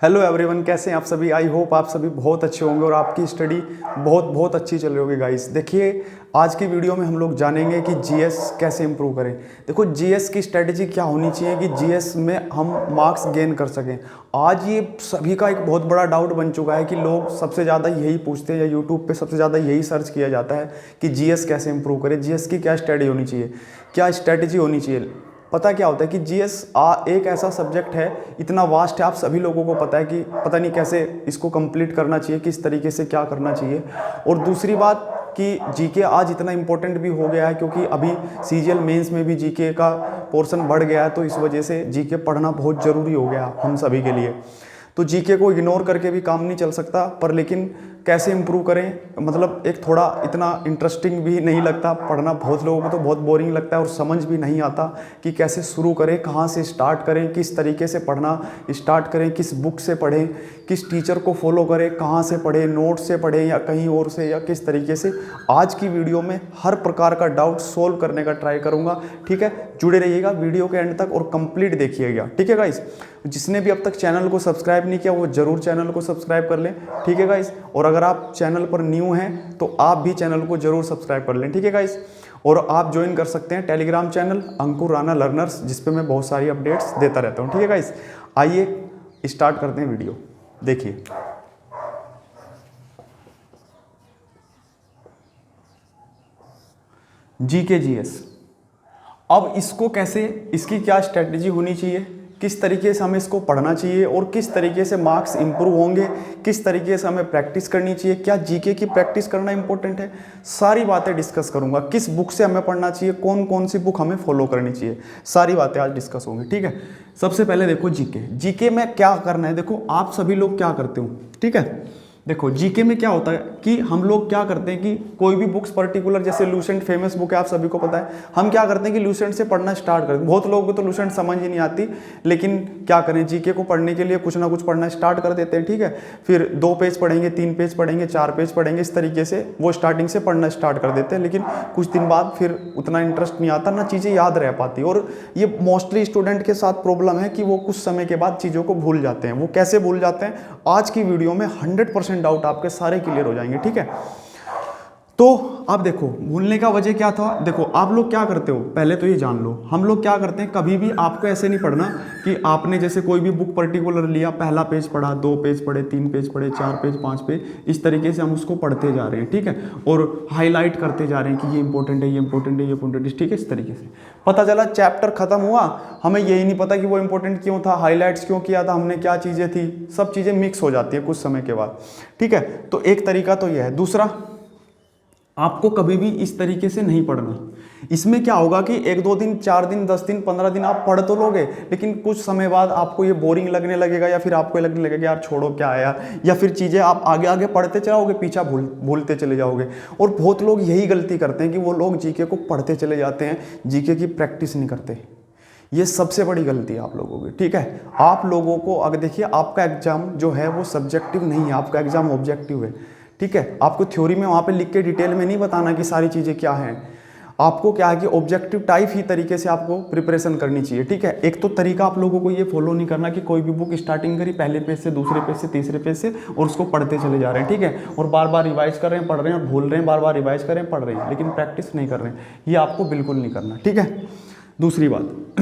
Hello everyone, कैसे हैं आप सभी। आई होप आप सभी बहुत अच्छे होंगे और आपकी स्टडी बहुत अच्छी चल रही होगी गाइस। देखिए, आज की वीडियो में हम लोग जानेंगे कि जीएस कैसे इंप्रूव करें। देखो, जीएस की स्ट्रेटजी क्या होनी चाहिए कि जीएस में हम मार्क्स गेन कर सकें। आज ये सभी का एक बहुत बड़ा डाउट बन चुका है कि लोग सबसे ज़्यादा यही पूछते हैं या यूट्यूब पे सबसे ज़्यादा यही सर्च किया जाता है कि जीएस कैसे इंप्रूव करें, जीएस की क्या स्टडी होनी चाहिए, क्या स्ट्रेटजी होनी चाहिए। पता क्या होता है कि जीएस एक ऐसा सब्जेक्ट है, इतना वास्ट है, आप सभी लोगों को पता है कि पता नहीं कैसे इसको कंप्लीट करना चाहिए, किस तरीके से क्या करना चाहिए। और दूसरी बात कि जीके आज इतना इम्पोर्टेंट भी हो गया है क्योंकि अभी सीजीएल मेंस में भी जीके का पोर्शन बढ़ गया है, तो इस वजह से जीके पढ़ना बहुत ज़रूरी हो गया हम सभी के लिए। तो जीके को इग्नोर करके भी काम नहीं चल सकता, पर लेकिन कैसे इंप्रूव करें, मतलब एक थोड़ा इतना इंटरेस्टिंग भी नहीं लगता पढ़ना। बहुत लोगों को तो बहुत बोरिंग लगता है और समझ भी नहीं आता कि कैसे शुरू करें, कहाँ से स्टार्ट करें, किस तरीके से पढ़ना स्टार्ट करें, किस बुक से पढ़ें, किस टीचर को फॉलो करें, कहाँ से पढ़ें, नोट से पढ़ें या कहीं और से, या किस तरीके से। आज की वीडियो में हर प्रकार का डाउट सोल्व करने का ट्राई करूँगा। ठीक है, जुड़े रहिएगा वीडियो के एंड तक और कंप्लीट देखिएगा। ठीक है गाइस, जिसने भी अब तक चैनल को सब्सक्राइब नहीं किया वो जरूर चैनल को सब्सक्राइब कर लें। ठीक है गाइस, और अगर आप चैनल पर न्यू हैं तो आप भी चैनल को जरूर सब्सक्राइब कर लें। ठीक है गाइस, और आप ज्वाइन कर सकते हैं टेलीग्राम चैनल अंकुर राणा लर्नर्स, जिस पे मैं बहुत सारी अपडेट्स देता रहता हूँ। ठीक है गाइस, आइए स्टार्ट करते हैं वीडियो। देखिए, जीके जीएस, अब इसको कैसे, इसकी क्या स्ट्रेटजी होनी चाहिए, किस तरीके से हमें इसको पढ़ना चाहिए और किस तरीके से मार्क्स इंप्रूव होंगे, किस तरीके से हमें प्रैक्टिस करनी चाहिए, क्या जीके की प्रैक्टिस करना इंपॉर्टेंट है, सारी बातें डिस्कस करूंगा। किस बुक से हमें पढ़ना चाहिए, कौन कौन सी बुक हमें फॉलो करनी चाहिए, सारी बातें आज डिस्कस होंगी। ठीक है, सबसे पहले देखो जीके में क्या करना है। देखो, आप सभी लोग क्या करते हो, ठीक है। देखो, जीके में क्या होता है कि हम लोग क्या करते हैं कि कोई भी बुक्स पर्टिकुलर, जैसे लूसेंट फेमस बुक है, आप सभी को पता है, हम क्या करते हैं कि लूसेंट से पढ़ना स्टार्ट करते हैं। बहुत लोगों को तो लूसेंट समझ ही नहीं आती, लेकिन क्या करें, जीके को पढ़ने के लिए कुछ ना कुछ पढ़ना स्टार्ट कर देते हैं। ठीक है, फिर 2 पेज पढ़ेंगे, 3 पेज पढ़ेंगे, 4 पेज पढ़ेंगे, इस तरीके से वो स्टार्टिंग से पढ़ना स्टार्ट कर देते हैं। लेकिन कुछ दिन बाद फिर उतना इंटरेस्ट नहीं आता, ना चीज़ें याद रह पाती। और ये मोस्टली स्टूडेंट के साथ प्रॉब्लम है कि वो कुछ समय के बाद चीज़ों को भूल जाते हैं। वो कैसे भूल जाते हैं, आज की वीडियो में 100% डाउट आपके सारे क्लियर हो जाएंगे। ठीक है, तो अब देखो, भूलने का वजह क्या था। देखो, आप लोग क्या करते हो, पहले तो ये जान लो, हम लोग क्या करते हैं, कभी भी आपको ऐसे नहीं पढ़ना कि आपने जैसे कोई भी बुक पर्टिकुलर लिया, पहला पेज पढ़ा, 2 पेज पढ़े, 3 पेज पढ़े, 4 पेज, 5 पेज, इस तरीके से हम उसको पढ़ते जा रहे हैं। ठीक है, और हाईलाइट करते जा रहे हैं कि ये इंपॉर्टेंट है, ये इंपॉर्टेंट है, ये इंपॉर्टेंट है। ठीक है, इस तरीके से पता चला चैप्टर खत्म हुआ, हमें यही नहीं पता कि वो इंपॉर्टेंट क्यों था, हाईलाइट्स क्यों किया था हमने, क्या चीज़ें थी, सब चीज़ें मिक्स हो जाती है कुछ समय के बाद। ठीक है, तो एक तरीका तो यह है। दूसरा, आपको कभी भी इस तरीके से नहीं पढ़ना। इसमें क्या होगा कि 1-2 दिन, 4 दिन, 10 दिन, 15 दिन आप पढ़ तो लोगे, लेकिन कुछ समय बाद आपको ये बोरिंग लगने लगेगा, या फिर आपको लगने लगेगा यार छोड़ो क्या है यार, या फिर चीज़ें आप आगे आगे पढ़ते चलाओगे, पीछा भूलते चले जाओगे। और बहुत लोग यही गलती करते हैं कि वो लोग जीके को पढ़ते चले जाते हैं, जीके की प्रैक्टिस नहीं करते। ये सबसे बड़ी गलती है आप लोगों की। ठीक है, आप लोगों को अगर देखिए, आपका एग्जाम जो है वो सब्जेक्टिव नहीं है, आपका एग्जाम ऑब्जेक्टिव है। ठीक है, आपको थ्योरी में वहाँ पे लिख के डिटेल में नहीं बताना कि सारी चीज़ें क्या हैं। आपको क्या है कि ऑब्जेक्टिव टाइप ही तरीके से आपको प्रिपरेशन करनी चाहिए। ठीक है, एक तो तरीका आप लोगों को ये फॉलो नहीं करना कि कोई भी बुक स्टार्टिंग करी, पहले पेज से, दूसरे पेज से, तीसरे पेज से, और उसको पढ़ते चले जा रहे हैं। ठीक है, और बार बार रिवाइज कर रहे हैं, पढ़ रहे हैं और भूल रहे हैं, बार बार रिवाइज कर रहे हैं, पढ़ रहे हैं, लेकिन प्रैक्टिस नहीं कर रहे हैं। ये आपको बिल्कुल नहीं करना। ठीक है, दूसरी बात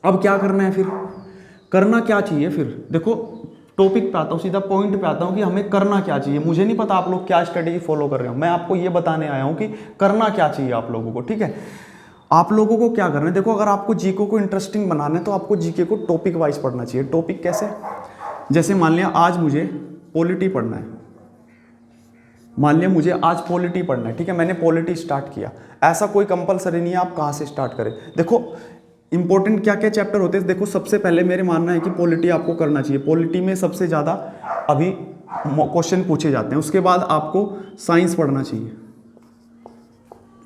अब क्या करना है, फिर करना क्या चाहिए। फिर देखो, टॉपिक पे आता हूँ, सीधा पॉइंट पे आता हूँ कि हमें करना क्या चाहिए। मुझे नहीं पता आप लोग क्या स्ट्रेटेजी फॉलो कर रहे हो, मैं आपको ये बताने आया हूँ कि करना क्या चाहिए आप लोगों को। ठीक है, आप लोगों को क्या करना है। देखो, अगर आपको जीके को इंटरेस्टिंग बनाना है तो आपको जीके को टॉपिक वाइज पढ़ना चाहिए। टॉपिक कैसे, जैसे मान लिया आज मुझे पॉलिटी पढ़ना है, मान लिया मुझे आज पॉलिटी पढ़ना है। ठीक है, मैंने पॉलिटी स्टार्ट किया, ऐसा कोई कंपलसरी नहीं है आप कहाँ से स्टार्ट करें। देखो, इंपॉर्टेंट क्या क्या चैप्टर होते हैं। देखो, सबसे पहले मेरे मानना है कि पॉलिटी आपको करना चाहिए। पॉलिटी में सबसे ज़्यादा अभी क्वेश्चन पूछे जाते हैं। उसके बाद आपको साइंस पढ़ना चाहिए।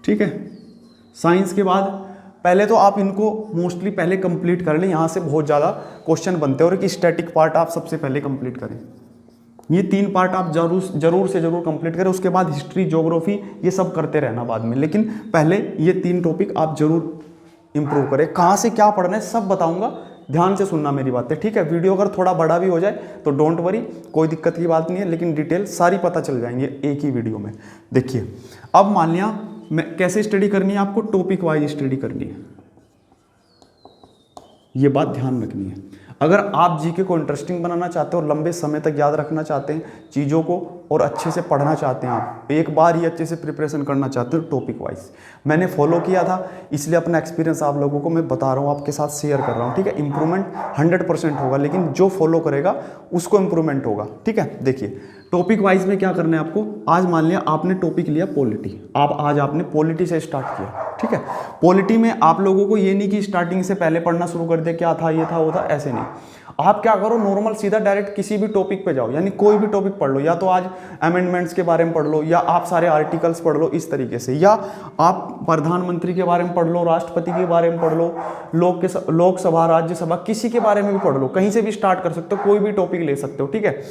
ठीक है, साइंस के बाद पहले तो आप इनको मोस्टली पहले कंप्लीट कर लें, यहाँ से बहुत ज़्यादा क्वेश्चन बनते हैं, और एक स्टैटिक पार्ट आप सबसे पहले कंप्लीट करें। ये 3 पार्ट आप जरूर से जरूर कंप्लीट करें। उसके बाद हिस्ट्री, ज्योग्राफी, ये सब करते रहना बाद में, लेकिन पहले ये 3 टॉपिक आप जरूर इंप्रूव करें। कहाँ से क्या पढ़ना है सब बताऊंगा, ध्यान से सुनना मेरी बातें, ठीक है। वीडियो अगर थोड़ा बड़ा भी हो जाए तो डोंट वरी, कोई दिक्कत की बात नहीं है, लेकिन डिटेल सारी पता चल जाएंगे एक ही वीडियो में। देखिए अब मान लिया मैं कैसे स्टडी करनी है, आपको टॉपिक वाइज स्टडी करनी है, ये बात ध्यान रखनी है। अगर आप जीके को इंटरेस्टिंग बनाना चाहते हो और लंबे समय तक याद रखना चाहते हैं चीज़ों को और अच्छे से पढ़ना चाहते हैं, आप एक बार ही अच्छे से प्रिपरेशन करना चाहते हो टॉपिक वाइज, मैंने फॉलो किया था इसलिए अपना एक्सपीरियंस आप लोगों को मैं बता रहा हूँ, आपके साथ शेयर कर रहा हूँ, ठीक है। इंप्रूवमेंट 100% होगा, लेकिन जो फॉलो करेगा उसको इंप्रूवमेंट होगा, ठीक है। देखिए टॉपिक वाइज में क्या करना है आपको, आज मान लिया आपने टॉपिक लिया पॉलिटी, आज आपने पॉलिटी से स्टार्ट किया, ठीक है। पॉलिटी में आप लोगों को ये नहीं कि स्टार्टिंग से पहले पढ़ना शुरू कर दे क्या था ये था वो था, ऐसे नहीं। आप क्या करो, नॉर्मल सीधा डायरेक्ट किसी भी टॉपिक पे जाओ, यानी कोई भी टॉपिक पढ़ लो, या तो आज अमेंडमेंट्स के बारे में पढ़ लो, या आप सारे आर्टिकल्स पढ़ लो इस तरीके से, या आप प्रधानमंत्री के बारे में पढ़ लो, राष्ट्रपति के बारे में पढ़ लो, लोकसभा राज्यसभा किसी के बारे में भी पढ़ लो, कहीं से भी स्टार्ट कर सकते हो, कोई भी टॉपिक ले सकते हो, ठीक है।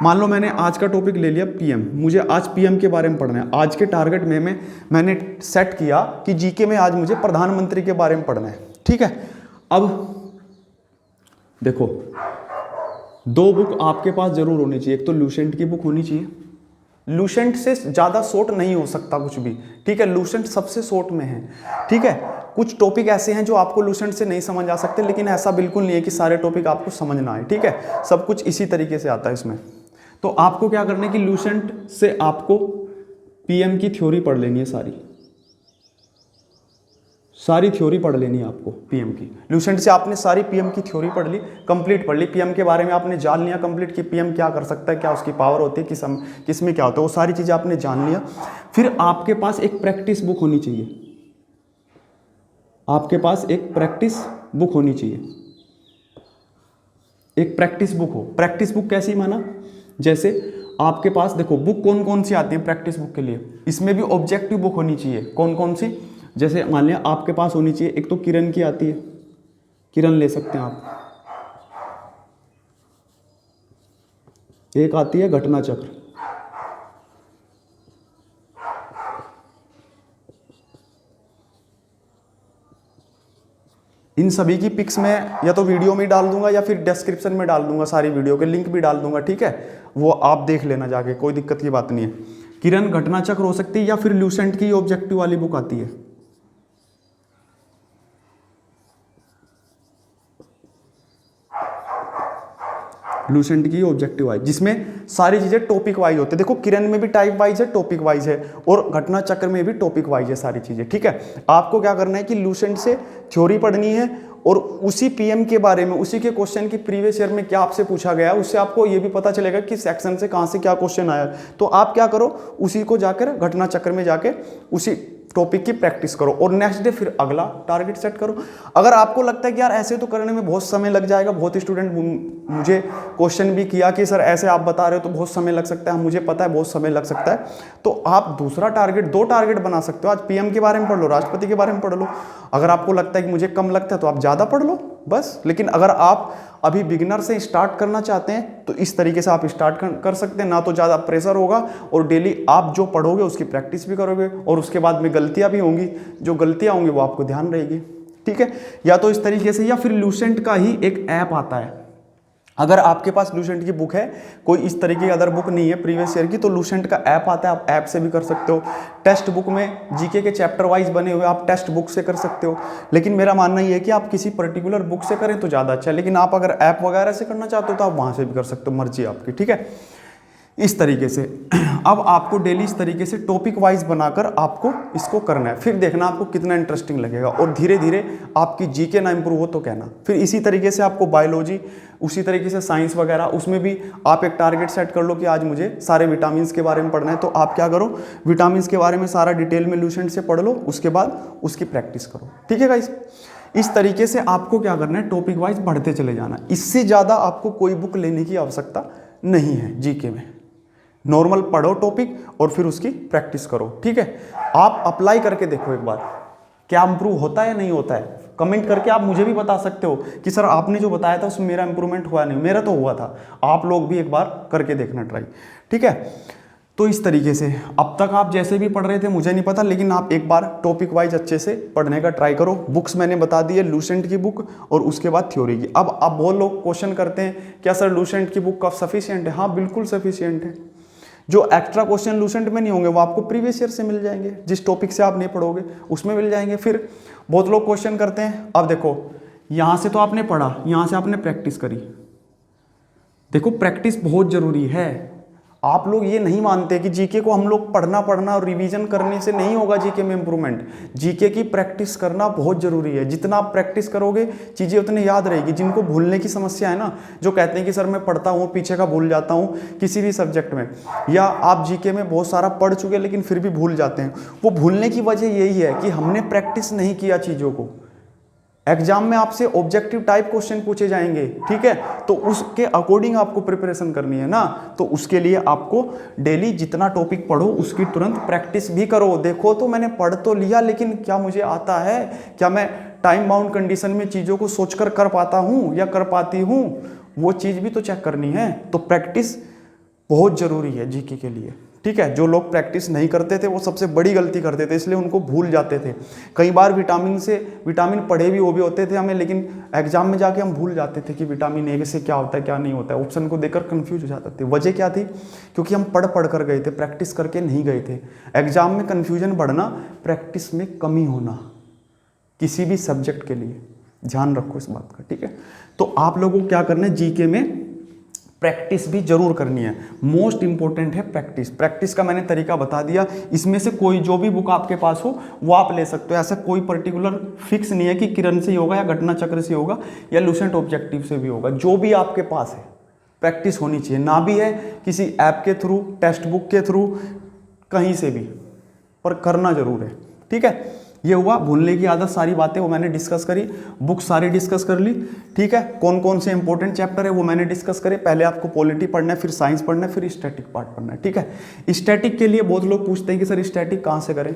मान लो मैंने आज का टॉपिक ले लिया पीएम, मुझे आज पीएम के बारे में पढ़ना है, आज के टारगेट में मैंने सेट किया कि जीके में आज मुझे प्रधानमंत्री के बारे में पढ़ना है, ठीक है। अब देखो दो बुक आपके पास जरूर होनी चाहिए, एक तो लूसेंट की बुक होनी चाहिए, लूसेंट से ज़्यादा शॉर्ट नहीं हो सकता कुछ भी, ठीक है। लूसेंट सबसे शॉर्ट में है, ठीक है। कुछ टॉपिक ऐसे हैं जो आपको लूसेंट से नहीं समझ आ सकते, लेकिन ऐसा बिल्कुल नहीं है कि सारे टॉपिक आपको समझ ना आए, ठीक है। सब कुछ इसी तरीके से आता है इसमें। तो आपको क्या करना है कि लूसेंट से आपको पीएम की थ्योरी पढ़ लेनी है, सारी थ्योरी पढ़ लेनी है आपको पीएम की। लूसेंट से आपने सारी पीएम की थ्योरी पढ़ ली, कंप्लीट पढ़ ली, पीएम के बारे में आपने जान लिया कंप्लीट कि पीएम क्या कर सकता है, क्या उसकी पावर होती है, किस में क्या होता है, वो सारी चीज़ें आपने जान लिया। फिर आपके पास एक प्रैक्टिस बुक होनी चाहिए, आपके पास एक प्रैक्टिस बुक होनी चाहिए, एक प्रैक्टिस बुक हो। प्रैक्टिस बुक कैसी माना, जैसे आपके पास देखो बुक कौन कौन सी आती है प्रैक्टिस बुक के लिए, इसमें भी ऑब्जेक्टिव बुक होनी चाहिए। कौन कौन सी, जैसे मान लिया आपके पास होनी चाहिए, एक तो किरण की आती है, किरण ले सकते हैं आप, एक आती है घटना चक्र, इन सभी की पिक्स मैं या तो वीडियो में डाल दूंगा या फिर डिस्क्रिप्शन में डाल दूंगा, सारी वीडियो के लिंक भी डाल दूंगा, ठीक है। वो आप देख लेना जाके, कोई दिक्कत की बात नहीं है। किरण घटना चक्र हो सकती है, या फिर लूसेंट की ऑब्जेक्टिव वाली बुक आती है, लूसेंट की ऑब्जेक्टिव वाइज, जिसमें सारी चीजें टॉपिक वाइज होती है। देखो किरण में भी टाइप वाइज है, टॉपिक वाइज है, और घटना चक्र में भी टॉपिक वाइज है सारी चीजें, ठीक है। आपको क्या करना है कि लूसेंट से थ्योरी पढ़नी है, और उसी पीएम के बारे में, उसी के क्वेश्चन की प्रीवियस ईयर में क्या आपसे पूछा गया है, उससे आपको ये भी पता चलेगा कि सेक्शन से कहाँ से क्या क्वेश्चन आया। तो आप क्या करो, उसी को जाकर घटना चक्र में जाके उसी टॉपिक की प्रैक्टिस करो, और नेक्स्ट डे फिर अगला टारगेट सेट करो। अगर आपको लगता है कि यार ऐसे तो करने में बहुत समय लग जाएगा, बहुत स्टूडेंट मुझे क्वेश्चन भी किया कि सर ऐसे आप बता रहे हो तो बहुत समय लग सकता है, मुझे पता है बहुत समय लग सकता है, तो आप दूसरा टारगेट, 2 टारगेट बना सकते हो। आज पीएम के बारे में पढ़ लो, राष्ट्रपति के बारे में पढ़ लो। अगर आपको लगता है कि मुझे कम लगता है तो आप ज़्यादा पढ़ लो बस। लेकिन अगर आप अभी बिगिनर से स्टार्ट करना चाहते हैं तो इस तरीके से आप स्टार्ट कर सकते हैं, ना तो ज़्यादा प्रेशर होगा, और डेली आप जो पढ़ोगे उसकी प्रैक्टिस भी करोगे, और उसके बाद में गलतियां भी होंगी, जो गलतियां होंगी वो आपको ध्यान रहेगी, ठीक है। या तो इस तरीके से, या फिर लूसेंट का ही एक ऐप आता है। अगर आपके पास लूसेंट की बुक है, कोई इस तरीके की अदर बुक नहीं है प्रीवियस ईयर की, तो लूसेंट का ऐप आता है, आप ऐप से भी कर सकते हो। टेक्स्ट बुक में जीके के चैप्टर वाइज बने हुए, आप टेक्स्ट बुक से कर सकते हो। लेकिन मेरा मानना ये है कि आप किसी पर्टिकुलर बुक से करें तो ज़्यादा अच्छा है, लेकिन आप अगर ऐप वगैरह से करना चाहते हो तो आप वहाँ से भी कर सकते हो, मर्जी आपकी, ठीक है। इस तरीके से अब आपको डेली इस तरीके से टॉपिक वाइज बनाकर आपको इसको करना है, फिर देखना आपको कितना इंटरेस्टिंग लगेगा, और धीरे धीरे आपकी जीके ना इंप्रूव हो तो कहना। फिर इसी तरीके से आपको बायोलॉजी, उसी तरीके से साइंस वगैरह, उसमें भी आप एक टारगेट सेट कर लो कि आज मुझे सारे विटामिन के बारे में पढ़ना है, तो आप क्या करो, विटामिन के बारे में सारा डिटेल में लूसेंट से पढ़ लो, उसके बाद उसकी प्रैक्टिस करो, ठीक है गाइस। इस तरीके से आपको क्या करना है, टॉपिक वाइज बढ़ते चले जाना। इससे ज़्यादा आपको कोई बुक लेने की आवश्यकता नहीं है जीके में। नॉर्मल पढ़ो टॉपिक और फिर उसकी प्रैक्टिस करो, ठीक है। आप अप्लाई करके देखो एक बार, क्या इंप्रूव होता है या नहीं होता है। कमेंट करके आप मुझे भी बता सकते हो कि सर आपने जो बताया था उसमें मेरा इंप्रूवमेंट हुआ नहीं, मेरा तो हुआ था। आप लोग भी एक बार करके देखना ट्राई, ठीक है। तो इस तरीके से अब तक आप जैसे भी पढ़ रहे थे मुझे नहीं पता, लेकिन आप एक बार टॉपिक वाइज अच्छे से पढ़ने का ट्राई करो। बुक्स मैंने बता दी है, लूसेंट की बुक और उसके बाद थ्योरी की। अब बहुत लोग क्वेश्चन करते हैं क्या सर लूसेंट की बुक का सफिशिएंट है? हाँ बिल्कुल सफिशिएंट है। जो एक्स्ट्रा क्वेश्चन लूसेंट में नहीं होंगे वो आपको प्रीवियस ईयर से मिल जाएंगे, जिस टॉपिक से आप नहीं पढ़ोगे उसमें मिल जाएंगे। फिर बहुत लोग क्वेश्चन करते हैं, अब देखो यहाँ से तो आपने पढ़ा, यहाँ से आपने प्रैक्टिस करी। देखो प्रैक्टिस बहुत जरूरी है। आप लोग ये नहीं मानते कि जीके को हम लोग पढ़ना और रिवीजन करने से नहीं होगा जीके में इंप्रूवमेंट। जीके की प्रैक्टिस करना बहुत जरूरी है। जितना आप प्रैक्टिस करोगे चीज़ें उतनी याद रहेगी। जिनको भूलने की समस्या है ना, जो कहते हैं कि सर मैं पढ़ता हूँ पीछे का भूल जाता हूँ किसी भी सब्जेक्ट में, या आप जीके में बहुत सारा पढ़ चुके लेकिन फिर भी भूल जाते हैं, वो भूलने की वजह यही है कि हमने प्रैक्टिस नहीं किया चीज़ों को। एग्जाम में आपसे ऑब्जेक्टिव टाइप क्वेश्चन पूछे जाएंगे, ठीक है, तो उसके अकॉर्डिंग आपको प्रिपरेशन करनी है ना। तो उसके लिए आपको डेली जितना टॉपिक पढ़ो उसकी तुरंत प्रैक्टिस भी करो। देखो तो मैंने पढ़ तो लिया लेकिन क्या मुझे आता है, क्या मैं टाइम बाउंड कंडीशन में चीज़ों को सोचकर कर पाता हूँ या कर पाती हूँ, वो चीज़ भी तो चेक करनी है। तो प्रैक्टिस बहुत ज़रूरी है जीके के लिए, ठीक है। जो लोग प्रैक्टिस नहीं करते थे वो सबसे बड़ी गलती करते थे, इसलिए उनको भूल जाते थे। कई बार विटामिन पढ़े भी वो भी होते थे हमें, लेकिन एग्जाम में जाके हम भूल जाते थे कि विटामिन ए से क्या होता है क्या नहीं होता है। ऑप्शन को देखकर कंफ्यूज हो जाते थे। वजह क्या थी? क्योंकि हम पढ़ कर गए थे, प्रैक्टिस करके नहीं गए थे। एग्जाम में कन्फ्यूजन बढ़ना, प्रैक्टिस में कमी होना, किसी भी सब्जेक्ट के लिए ध्यान रखो इस बात का, ठीक है। तो आप लोगों को क्या करना है, जीके में प्रैक्टिस भी जरूर करनी है। मोस्ट इंपॉर्टेंट है प्रैक्टिस। प्रैक्टिस का मैंने तरीका बता दिया। इसमें से कोई जो भी बुक आपके पास हो वो आप ले सकते हो। ऐसा कोई पर्टिकुलर फिक्स नहीं है कि किरण से ही होगा या घटना चक्र से होगा या लूसेंट ऑब्जेक्टिव से भी होगा। जो भी आपके पास है प्रैक्टिस होनी चाहिए। ना भी है किसी ऐप के थ्रू, टेक्स्ट बुक के थ्रू, कहीं से भी, पर करना जरूर है, ठीक है। ये हुआ भूलने की आदत, सारी बातें वो मैंने डिस्कस करी, बुक सारी डिस्कस कर ली, ठीक है। कौन कौन से इंपॉर्टेंट चैप्टर है वो मैंने डिस्कस करे। पहले आपको पॉलिटी पढ़ना है, फिर साइंस पढ़ना है, फिर स्टैटिक पार्ट पढ़ना है, ठीक है। स्टैटिक के लिए बहुत लोग पूछते हैं कि सर स्टैटिक कहाँ से करें।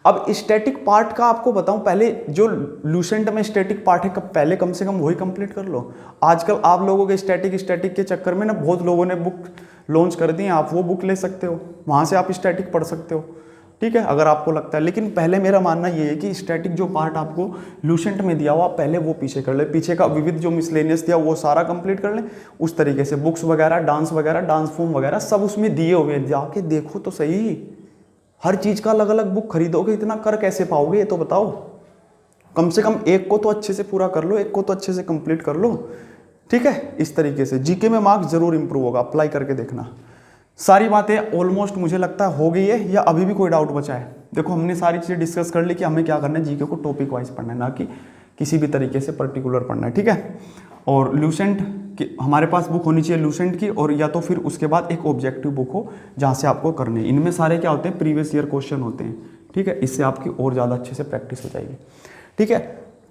अब स्टैटिक पार्ट का आपको बताऊं, पहले जो लूसेंट में स्टैटिक पार्ट है पहले कम से कम वही कंप्लीट कर लो। आजकल आप लोगों के स्टैटिक के चक्कर में ना बहुत लोगों ने बुक लॉन्च कर दी है, आप वो बुक ले सकते हो, वहाँ से आप स्टैटिक पढ़ सकते हो, ठीक है, अगर आपको लगता है। लेकिन पहले मेरा मानना ये है कि स्टैटिक जो पार्ट आपको लूसेंट में दिया हुआ पहले वो पीछे कर ले। पीछे का विविध जो मिसलेनियस दिया वो सारा कंप्लीट कर ले। उस तरीके से बुक्स वगैरह, डांस फॉर्म वगैरह सब उसमें दिए हुए हैं, जाके देखो तो सही। हर चीज़ का अलग अलग बुक खरीदोगे, इतना कर कैसे पाओगे ये तो बताओ। कम से कम एक को तो अच्छे से पूरा कर लो, एक को तो अच्छे से कंप्लीट कर लो, ठीक है। इस तरीके से जीके में मार्क्स जरूर इंप्रूव होगा, अप्लाई करके देखना। सारी बातें ऑलमोस्ट मुझे लगता है हो गई है, या अभी भी कोई डाउट बचा है? देखो हमने सारी चीज़ें डिस्कस कर ली कि हमें क्या करना है, जीके को टॉपिक वाइज पढ़ना है, ना कि किसी भी तरीके से पर्टिकुलर पढ़ना है, ठीक है। और लूसेंट की हमारे पास बुक होनी चाहिए लूसेंट की, और या तो फिर उसके बाद एक ऑब्जेक्टिव बुक हो जहाँ से आपको करने हैं। इनमें सारे क्या होते हैं, प्रीवियस ईयर क्वेश्चन होते हैं, ठीक है। इससे आपकी और ज़्यादा अच्छे से प्रैक्टिस हो जाएगी, ठीक है।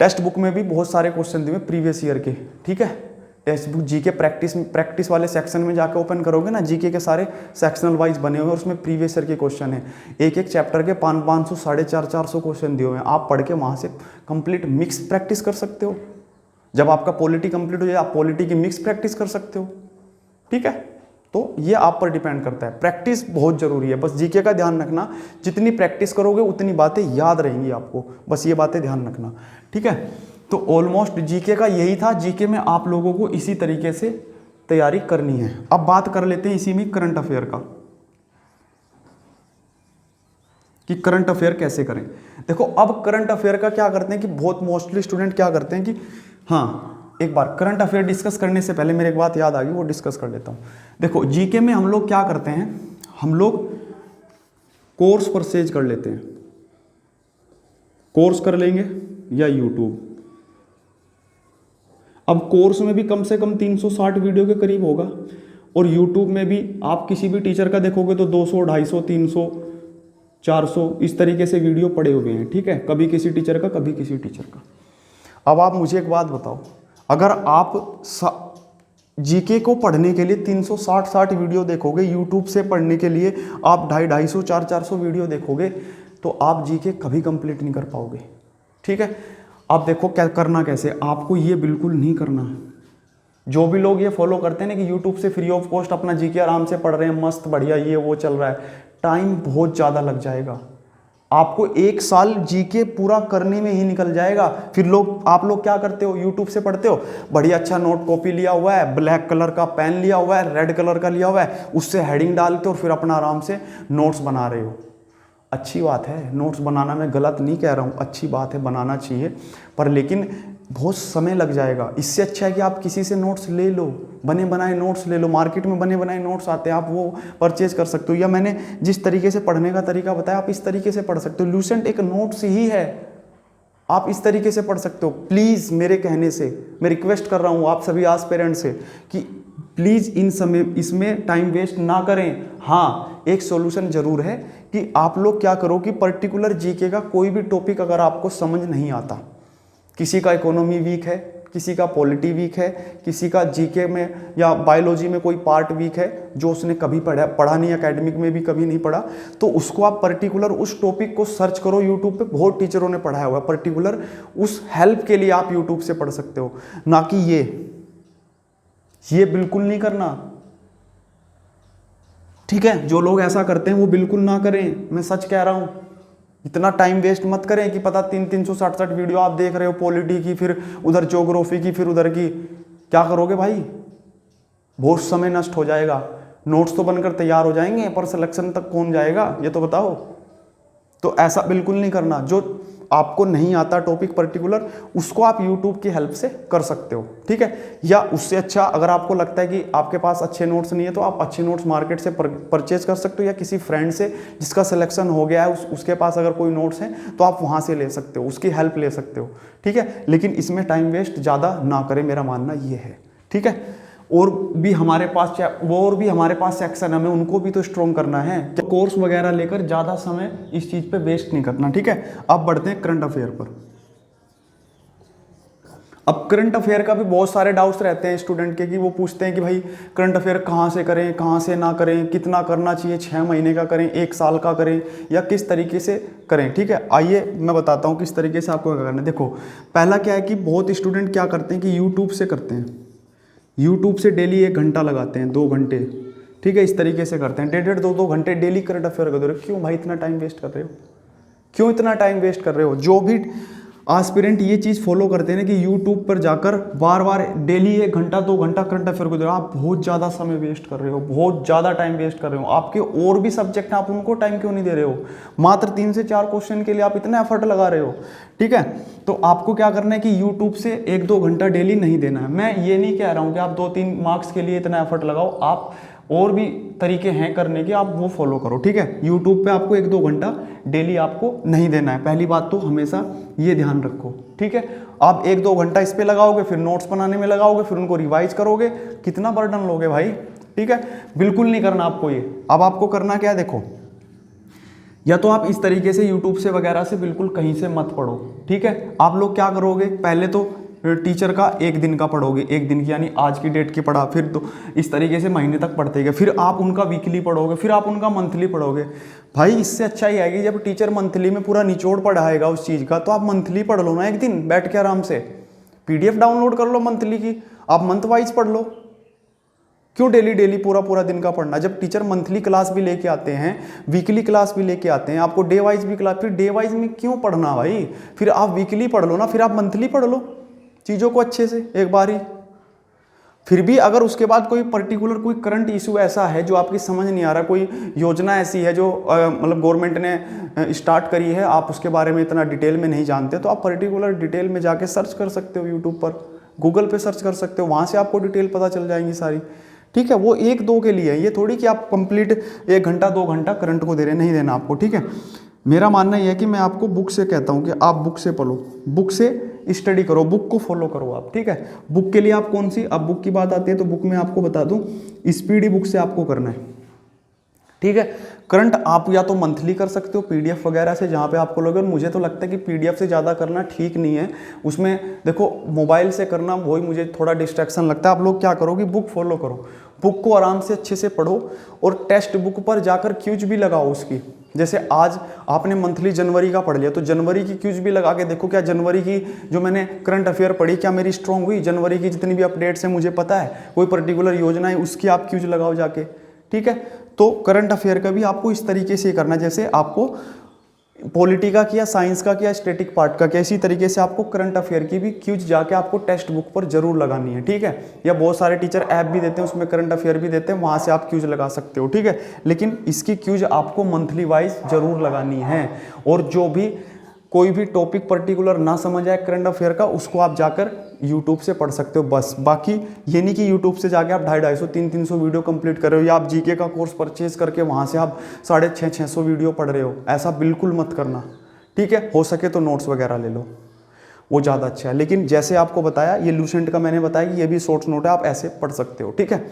टेक्स्ट बुक में भी बहुत सारे क्वेश्चन दिए प्रीवियस ईयर के, ठीक है। टेक्स्ट बुक जीके प्रैक्टिस वाले सेक्शन में जाकर ओपन करोगे ना, जीके के सारे सेक्शनल वाइज बने हुए हैं, उसमें प्रीवियस ईयर के क्वेश्चन है। एक एक चैप्टर के 500 450 क्वेश्चन दिए हुए हैं। आप पढ़ के वहाँ से कंप्लीट मिक्स प्रैक्टिस कर सकते हो। जब आपका पॉलिटी कंप्लीट हो जाए आप पॉलिटी की मिक्स प्रैक्टिस कर सकते हो, ठीक है। तो ये आप पर डिपेंड करता है। प्रैक्टिस बहुत जरूरी है, बस जीके का ध्यान रखना, जितनी प्रैक्टिस करोगे उतनी बातें याद रहेंगी आपको, बस ये बातें ध्यान रखना, ठीक है। तो ऑलमोस्ट जीके का यही था। जीके में आप लोगों को इसी तरीके से तैयारी करनी है। अब बात कर लेते हैं इसी में करंट अफेयर का, कि करंट अफेयर कैसे करें। देखो अब करंट अफेयर का क्या करते हैं कि बहुत मोस्टली स्टूडेंट क्या करते हैं कि हाँ, एक बार करंट अफेयर डिस्कस करने से पहले मेरे एक बात याद आ गई, वो डिस्कस कर लेता हूँ। देखो जीके में हम लोग क्या करते हैं, हम लोग कोर्स परचेज कर लेते हैं। कोर्स कर लेंगे या यूट्यूब। अब कोर्स में भी कम से कम 360 वीडियो के करीब होगा, और यूट्यूब में भी आप किसी भी टीचर का देखोगे तो 200, 250, 300, 400 इस तरीके से वीडियो पड़े हुए हैं, ठीक है। कभी किसी टीचर का, कभी किसी टीचर का। अब आप मुझे एक बात बताओ, अगर आप जीके को पढ़ने के लिए 360 वीडियो देखोगे, यूट्यूब से पढ़ने के लिए आप 250, 400 वीडियो देखोगे, तो आप जीके कभी कंप्लीट नहीं कर पाओगे, ठीक है। अब देखो क्या करना, कैसे आपको ये बिल्कुल नहीं करना है। जो भी लोग ये फॉलो करते हैं ना कि यूट्यूब से फ्री ऑफ कॉस्ट अपना जीके आराम से पढ़ रहे हैं, मस्त बढ़िया ये वो चल रहा है, टाइम बहुत ज़्यादा लग जाएगा। आपको 1 साल जीके पूरा करने में ही निकल जाएगा। फिर आप लोग क्या करते हो, यूट्यूब से पढ़ते हो, बढ़िया अच्छा नोट कॉपी लिया हुआ है, ब्लैक कलर का पेन लिया हुआ है, रेड कलर का लिया हुआ है, उससे हेडिंग डालते हो और फिर अपना आराम से नोट्स बना रहे हो। अच्छी बात है, नोट्स बनाना मैं गलत नहीं कह रहा हूँ, अच्छी बात है, बनाना चाहिए, पर लेकिन बहुत समय लग जाएगा। इससे अच्छा है कि आप किसी से नोट्स ले लो, बने बनाए नोट्स ले लो, मार्केट में बने बनाए नोट्स आते हैं, आप वो परचेज कर सकते हो। या मैंने जिस तरीके से पढ़ने का तरीका बताया आप इस तरीके से पढ़ सकते हो। लूसेंट एक नोट्स ही है, आप इस तरीके से पढ़ सकते हो। प्लीज़ मेरे कहने से मैं रिक्वेस्ट कर रहा हूँ आप सभी एस्पिरेंट से कि प्लीज़ इसमें टाइम वेस्ट ना करें। हाँ, एक सॉल्यूशन जरूर है कि आप लोग क्या करो कि पर्टिकुलर जीके का कोई भी टॉपिक अगर आपको समझ नहीं आता, किसी का इकोनॉमी वीक है, किसी का पॉलिटी वीक है, किसी का जीके में या बायोलॉजी में कोई पार्ट वीक है जो उसने कभी पढ़ा नहीं, एकेडमिक में भी कभी नहीं पढ़ा, तो उसको आप पर्टिकुलर उस टॉपिक को सर्च करो यूट्यूब पे, बहुत टीचरों ने पढ़ाया हुआ है, पर्टिकुलर उस हेल्प के लिए आप यूट्यूब से पढ़ सकते हो। ना कि ये बिल्कुल नहीं करना, ठीक है। जो लोग ऐसा करते हैं वो बिल्कुल ना करें, मैं सच कह रहा हूं। इतना टाइम वेस्ट मत करें कि पता 367 वीडियो आप देख रहे हो पॉलिटी की, फिर उधर ज्योग्राफी की, फिर उधर की, क्या करोगे भाई, बहुत समय नष्ट हो जाएगा। नोट्स तो बनकर तैयार हो जाएंगे पर सिलेक्शन तक कौन जाएगा ये तो बताओ। तो ऐसा बिल्कुल नहीं करना। जो आपको नहीं आता टॉपिक पर्टिकुलर, उसको आप यूट्यूब की हेल्प से कर सकते हो, ठीक है। या उससे अच्छा अगर आपको लगता है कि आपके पास अच्छे नोट्स नहीं है तो आप अच्छे नोट्स मार्केट से परचेज कर सकते हो, या किसी फ्रेंड से जिसका सिलेक्शन हो गया है उसके पास अगर कोई नोट्स हैं तो आप वहाँ से ले सकते हो, उसकी हेल्प ले सकते हो, ठीक है। लेकिन इसमें टाइम वेस्ट ज़्यादा ना करें, मेरा मानना ये है, ठीक है। और भी हमारे पास सेक्शन हमें उनको भी तो स्ट्रॉन्ग करना है, तो कोर्स वगैरह लेकर ज़्यादा समय इस चीज़ पे वेस्ट नहीं करना, ठीक है। अब बढ़ते हैं करंट अफेयर पर। अब करंट अफेयर का भी बहुत सारे डाउट्स रहते हैं स्टूडेंट के, कि वो पूछते हैं कि भाई करंट अफेयर कहाँ से करें, कहाँ से ना करें, कितना करना चाहिए, 6 महीने का करें, 1 साल का करें, या किस तरीके से करें, ठीक है। आइए मैं बताता हूँ किस तरीके से आपको क्या करना है। देखो, पहला क्या है कि बहुत स्टूडेंट क्या करते हैं कि यूट्यूब से करते हैं, यूट्यूब से डेली 1 घंटा लगाते हैं, 2 घंटे, ठीक है, इस तरीके से करते हैं, 1.5 2 घंटे डेली करंट अफेयर कर दे रहे हो। क्यों भाई इतना टाइम वेस्ट कर रहे हो, क्यों इतना टाइम वेस्ट कर रहे हो। जो भी एस्पिरेंट ये चीज़ फॉलो करते हैं ना कि यूट्यूब पर जाकर बार बार डेली 1 घंटा 2 घंटा करंट अफेयर को दे रहे हो, आप बहुत ज़्यादा समय वेस्ट कर रहे हो, बहुत ज़्यादा टाइम वेस्ट कर रहे हो। आपके और भी सब्जेक्ट हैं, आप उनको टाइम क्यों नहीं दे रहे हो। मात्र 3 से 4 क्वेश्चन के लिए आप इतना एफर्ट लगा रहे हो, ठीक है। तो आपको क्या करना है कि यूट्यूब से 1-2 घंटा डेली नहीं देना है। मैं ये नहीं कह रहा हूँ कि आप 2-3 मार्क्स के लिए इतना एफर्ट लगाओ, आप और भी तरीके हैं करने के, आप वो फॉलो करो, ठीक है। यूट्यूब पे आपको 1-2 घंटा डेली आपको नहीं देना है, पहली बात तो हमेशा ये ध्यान रखो, ठीक है। आप 1-2 घंटा इस पे लगाओगे, फिर नोट्स बनाने में लगाओगे, फिर उनको रिवाइज करोगे, कितना बर्डन लोगे भाई, ठीक है। बिल्कुल नहीं करना आपको ये। अब आपको करना क्या है, देखो, या तो आप इस तरीके से यूट्यूब से वगैरह से बिल्कुल कहीं से मत पढ़ो, ठीक है। आप लोग क्या करोगे, पहले तो टीचर का 1 दिन का पढ़ोगे, 1 दिन की यानी आज की डेट की पढ़ा, फिर तो इस तरीके से महीने तक पढ़ते गए, फिर आप उनका वीकली पढ़ोगे, फिर आप उनका मंथली पढ़ोगे। भाई इससे अच्छा ही आएगी जब टीचर मंथली में पूरा निचोड़ पढ़ाएगा उस चीज़ का, तो आप मंथली पढ़ लो ना, 1 दिन बैठ के आराम से, PDF डाउनलोड कर लो मंथली की, आप मंथ वाइज पढ़ लो। क्यों डेली डेली पूरा दिन का पढ़ना। जब टीचर मंथली क्लास भी लेके आते हैं, वीकली क्लास भी लेके आते हैं, आपको डे वाइज भी क्लास, फिर डे वाइज में क्यों पढ़ना भाई, फिर आप वीकली पढ़ लो ना, फिर आप मंथली पढ़ लो चीज़ों को अच्छे से एक बार ही। फिर भी अगर उसके बाद कोई पर्टिकुलर कोई करंट इशू ऐसा है जो आपकी समझ नहीं आ रहा, कोई योजना ऐसी है जो मतलब गवर्नमेंट ने स्टार्ट करी है, आप उसके बारे में इतना डिटेल में नहीं जानते, तो आप पर्टिकुलर डिटेल में जाके सर्च कर सकते हो, यूट्यूब पर, गूगल पे सर्च कर सकते हो, वहाँ से आपको डिटेल पता चल जाएंगी सारी, ठीक है। वो 1-2 के लिए है, ये थोड़ी कि आप कंप्लीट 1 घंटा 2 घंटा करंट को दे रहे, नहीं देना आपको, ठीक है। मेरा मानना यह है कि मैं आपको बुक से कहता हूँ कि आप बुक से पढ़ो, बुक से स्टडी करो, बुक को फॉलो करो आप, ठीक है। बुक के लिए आप कौन सी, अब बुक की बात आती है तो बुक में आपको बता दूं, स्पीडी बुक से आपको करना है, ठीक है। करंट आप या तो मंथली कर सकते हो PDF वगैरह से, जहाँ पे आपको लगे, और मुझे तो लगता है कि PDF से ज़्यादा करना ठीक नहीं है। उसमें देखो मोबाइल से करना वही मुझे थोड़ा डिस्ट्रैक्शन लगता है। आप लोग क्या करो कि बुक फॉलो करो, बुक को आराम से अच्छे से पढ़ो और टेक्स्ट बुक पर जाकर क्यूज भी लगाओ उसकी। जैसे आज आपने मंथली जनवरी का पढ़ लिया तो जनवरी की क्यूज भी लगा के देखो, क्या जनवरी की जो मैंने करंट अफेयर पढ़ी क्या मेरी स्ट्रांग हुई, जनवरी की जितनी भी अपडेट्स हैं मुझे पता है, कोई पर्टिकुलर योजना है उसकी आप क्यूज लगाओ जाके, ठीक है। तो करंट अफेयर का भी आपको इस तरीके से करना, जैसे आपको पॉलिटी का किया, साइंस का किया, स्टैटिक पार्ट का किया, इसी तरीके से आपको करंट अफेयर की भी क्यूज जाके आपको टेक्स्ट बुक पर जरूर लगानी है, ठीक है। या बहुत सारे टीचर ऐप भी देते हैं उसमें करंट अफेयर भी देते हैं, वहां से आप क्यूज लगा सकते हो, ठीक है। लेकिन इसकी क्यूज आपको मंथली वाइज जरूर लगानी है। और जो भी कोई भी टॉपिक पर्टिकुलर ना समझ आए करंट अफेयर का, उसको आप जाकर यूट्यूब से पढ़ सकते हो बस। बाकी ये नहीं कि यूट्यूब से जाके आप 250, 300 वीडियो कंप्लीट कर रहे हो, या आप जीके का कोर्स परचेज करके वहाँ से आप 650 वीडियो पढ़ रहे हो, ऐसा बिल्कुल मत करना, ठीक है। हो सके तो नोट्स वगैरह ले लो, वो ज़्यादा अच्छा है। लेकिन जैसे आपको बताया, ये लूसेंट का मैंने बताया कि ये भी शॉर्ट्स नोट है, आप ऐसे पढ़ सकते हो, ठीक है।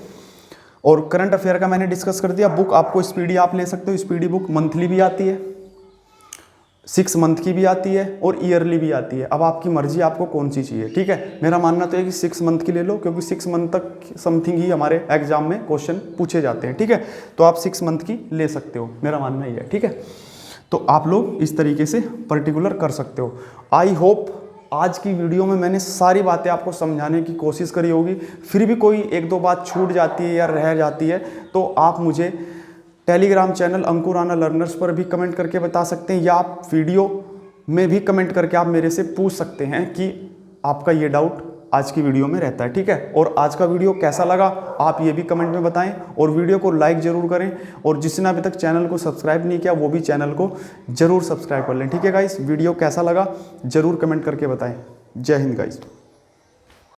और करंट अफेयर का मैंने डिस्कस कर दिया। बुक आपको स्पीडी आप ले सकते हो, स्पीडी बुक मंथली भी आती है, 6 मंथ की भी आती है और ईयरली भी आती है। अब आपकी मर्जी आपको कौन सी चाहिए, ठीक है। मेरा मानना तो है कि 6 मंथ की ले लो, क्योंकि 6 मंथ तक समथिंग ही हमारे एग्जाम में क्वेश्चन पूछे जाते हैं, ठीक है। तो आप 6 मंथ की ले सकते हो, मेरा मानना ही है, ठीक है। तो आप लोग इस तरीके से पर्टिकुलर कर सकते हो। आई होप आज की वीडियो में मैंने सारी बातें आपको समझाने की कोशिश करी होगी। फिर भी कोई 1-2 बात छूट जाती है या रह जाती है तो आप मुझे टेलीग्राम चैनल अंकुर राणा लर्नर्स पर भी कमेंट करके बता सकते हैं, या आप वीडियो में भी कमेंट करके आप मेरे से पूछ सकते हैं कि आपका ये डाउट आज की वीडियो में रहता है, ठीक है। और आज का वीडियो कैसा लगा आप ये भी कमेंट में बताएं, और वीडियो को लाइक जरूर करें, और जिसने अभी तक चैनल को सब्सक्राइब नहीं किया वो भी चैनल को जरूर सब्सक्राइब कर लें, ठीक है गाइस। वीडियो कैसा लगा जरूर कमेंट करके बताएं। जय हिंद गाइस।